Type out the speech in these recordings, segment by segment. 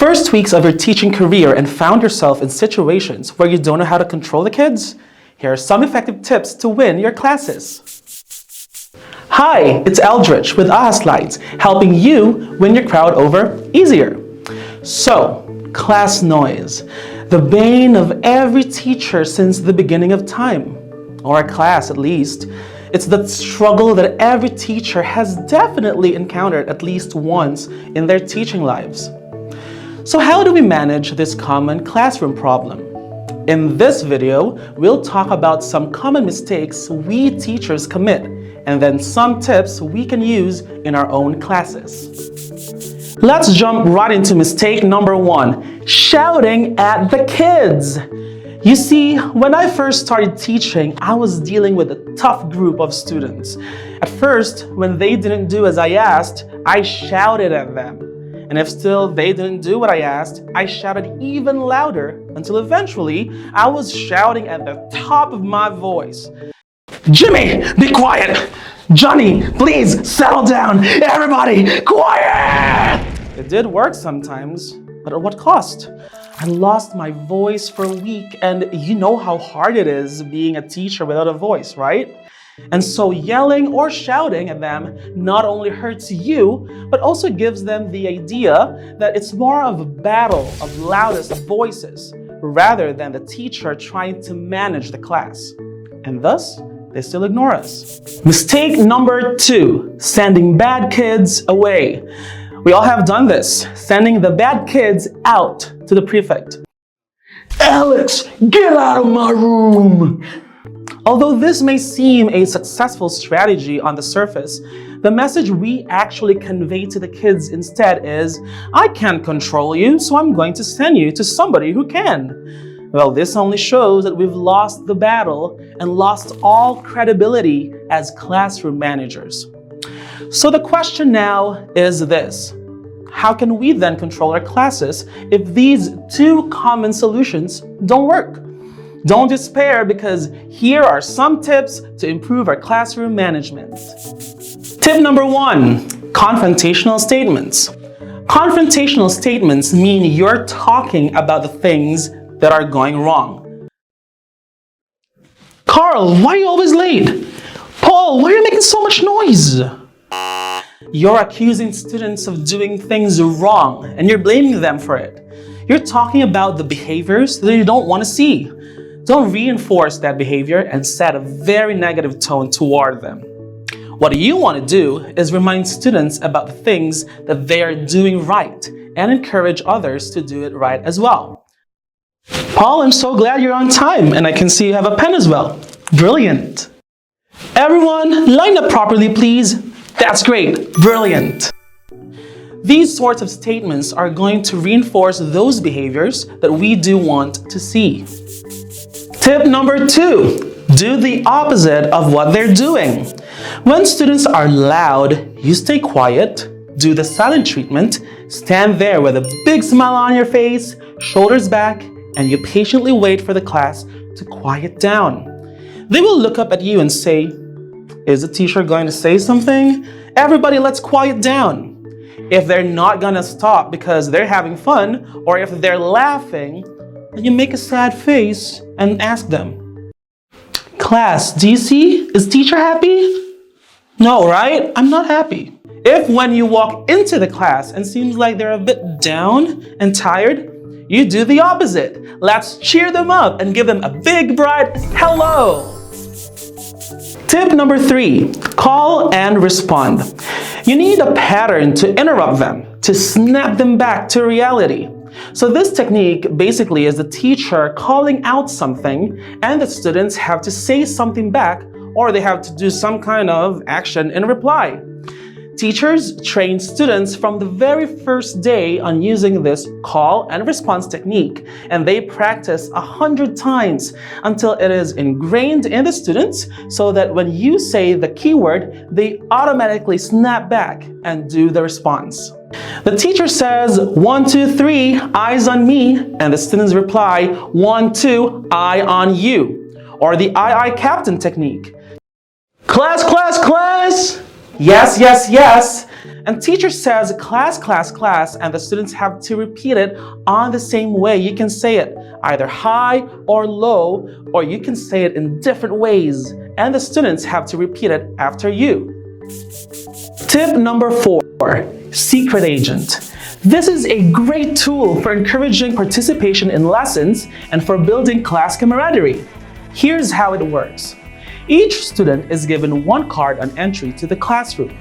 First weeks of your teaching career and found yourself in situations where you don't know how to control the kids? Here are some effective tips to win your classes. Hi, it's Eldridge with AhaSlides, helping you win your crowd over easier. So, class noise, the bane of every teacher since the beginning of time, or a class at least. It's the struggle that every teacher has definitely encountered at least once in their teaching lives. So how do we manage this common classroom problem? In this video, we'll talk about some common mistakes we teachers commit, and then some tips we can use in our own classes. Let's jump right into mistake number 1, shouting at the kids. You see, when I first started teaching, I was dealing with a tough group of students. At first, when they didn't do as I asked, I shouted at them. And if still they didn't do what I asked, I shouted even louder until eventually I was shouting at the top of my voice. Jimmy, be quiet! Johnny, please settle down! Everybody, quiet! It did work sometimes, but at what cost? I lost my voice for a week, and you know how hard it is being a teacher without a voice, right? And so yelling or shouting at them not only hurts you, but also gives them the idea that it's more of a battle of loudest voices rather than the teacher trying to manage the class. And thus, they still ignore us. Mistake number 2, sending bad kids away. We all have done this, sending the bad kids out to the prefect. Alex, get out of my room! Although this may seem a successful strategy on the surface, the message we actually convey to the kids instead is, I can't control you, so I'm going to send you to somebody who can. Well, this only shows that we've lost the battle and lost all credibility as classroom managers. So the question now is this: how can we then control our classes if these 2 common solutions don't work? Don't despair, because here are some tips to improve our classroom management. Tip number 1, confrontational statements. Confrontational statements mean you're talking about the things that are going wrong. Carl, why are you always late? Paul, why are you making so much noise? You're accusing students of doing things wrong, and you're blaming them for it. You're talking about the behaviors that you don't want to see. Don't reinforce that behavior and set a very negative tone toward them. What you want to do is remind students about the things that they are doing right and encourage others to do it right as well. Paul, I'm so glad you're on time, and I can see you have a pen as well. Brilliant. Everyone, line up properly, please. That's great. Brilliant. These sorts of statements are going to reinforce those behaviors that we do want to see. Tip number 2, do the opposite of what they're doing. When students are loud, you stay quiet, do the silent treatment, stand there with a big smile on your face, shoulders back, and you patiently wait for the class to quiet down. They will look up at you and say, is the teacher going to say something? Everybody, let's quiet down. If they're not gonna stop because they're having fun, or if they're laughing, then you make a sad face and ask them, class, do you see? Is teacher happy? No, right? I'm not happy. If when you walk into the class and seems like they're a bit down and tired, you do the opposite. Let's cheer them up and give them a big bright hello. Tip number 3, call and respond. You need a pattern to interrupt them, to snap them back to reality. So this technique basically is the teacher calling out something, and the students have to say something back, or they have to do some kind of action in reply. Teachers train students from the very first day on using this call and response technique, and they practice 100 times until it is ingrained in the students so that when you say the keyword, they automatically snap back and do the response. The teacher says, 1, 2, 3, eyes on me, and the students reply, 1, 2, eye on you, or the I captain technique. Class, class, class! Yes, yes, yes. and teacher says class, class, class, and the students have to repeat it on the same way. You can say it either high or low, or you can say it in different ways, and the students have to repeat it after you. Tip number 4, secret agent. This is a great tool for encouraging participation in lessons and for building class camaraderie. Here's how it works. Each student is given one card on entry to the classroom.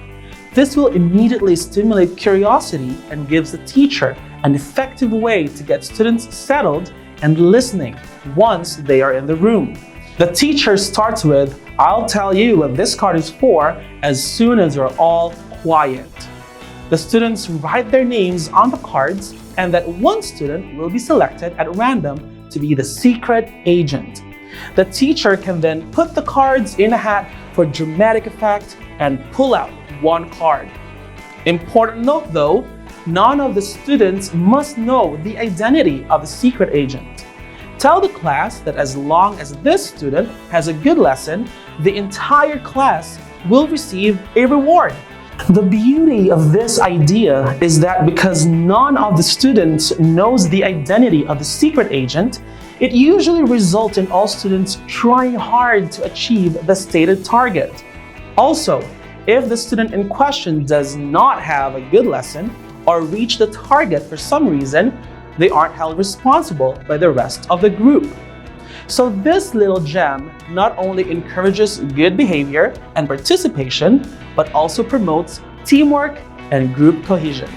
This will immediately stimulate curiosity and gives the teacher an effective way to get students settled and listening once they are in the room. The teacher starts with, "I'll tell you what this card is for as soon as you're all quiet." The students write their names on the cards, and that one student will be selected at random to be the secret agent. The teacher can then put the cards in a hat for dramatic effect and pull out one card. Important note though, none of the students must know the identity of the secret agent. Tell the class that as long as this student has a good lesson, the entire class will receive a reward. The beauty of this idea is that because none of the students knows the identity of the secret agent, it usually results in all students trying hard to achieve the stated target. Also, if the student in question does not have a good lesson or reach the target for some reason, they aren't held responsible by the rest of the group. So this little gem not only encourages good behavior and participation, but also promotes teamwork and group cohesion.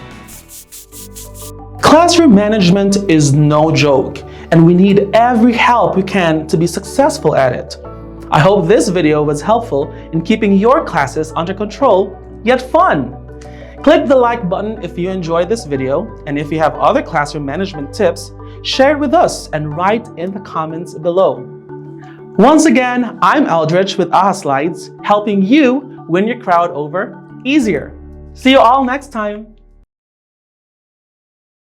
Classroom management is no joke, and we need every help we can to be successful at it. I hope this video was helpful in keeping your classes under control, yet fun. Click the like button if you enjoyed this video, and if you have other classroom management tips, share it with us and write in the comments below. Once again, I'm Eldritch with AhaSlides, helping you win your crowd over easier. See you all next time.